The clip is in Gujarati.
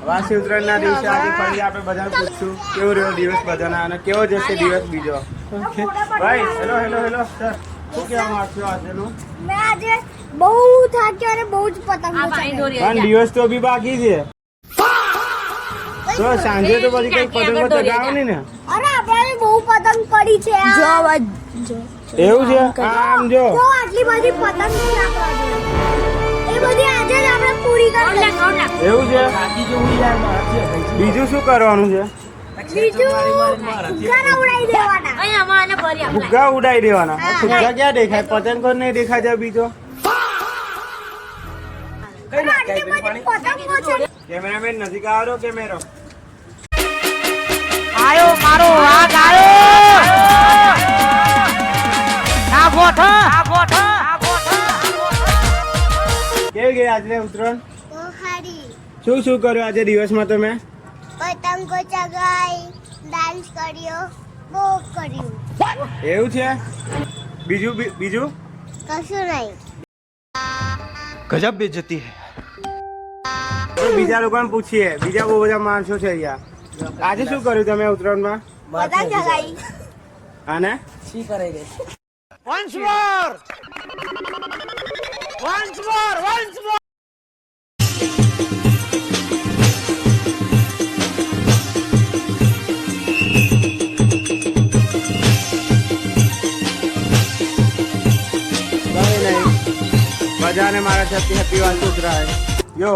વાસી ઉત્તરાયણના દિવસે આજે ફરી આપણે બધાને પૂછશું કેવો રહ્યો દિવસ બધાના અને કેવો જશે દિવસ બીજો. ભાઈ હેલો સર, શું કહેવા માંગશો આજનું? મેં આજે બહુ થાક્યો અને બહુ જ પતંગો ચગાવી. પણ દિવસ તો બી બાકી છે. તો સાંજે તો બધી કઈ પતંગો ચગાવવાની ને? અરે આપણે બહુ પતંગ પડી છે. એવું છે? આમ જો તો આટલી બધી પતંગો રાખવા જોઈએ. એ બધી આજે જ આપણે પૂરી કરી લેશું. એવું છે? બીજું શું કરવાનું છે? બીજું ફુગ્ગા ઉડાઈ દેવાના. ફુગ્ગા ઉડાઈ દેવાના. ફુગ્ગા ક્યાં દેખાય? પતંગો નહીં દેખાય છે બીજો. આટલી બધી પતંગો છે. કેમેરામેન નજીક આવો કેમેરો. આયો મારો વાઘ આયો. આ ગોઠ. કેવી ગઈ આજે ઉત્તરાયણ? તો હારી શું કર્યું આજે દિવસમાં તમે? પતંગો ચગાઈ, ડાન્સ કર્યો, બહુ કર્યું. એવું છે? બીજું કશું નહીં. गजब बेइज्जती है. બીજા લોકોને પૂછીએ. બીજા બહુ બધા માણસો છે અહીંયા. આજે શું કર્યું તમે ઉત્તરાયણમાં? પતંગ ચગાઈ. અને Once more. કઈ નહીં. બધાને મારા તરફથી હેપી વાસી ઉત્તરાયણ. જો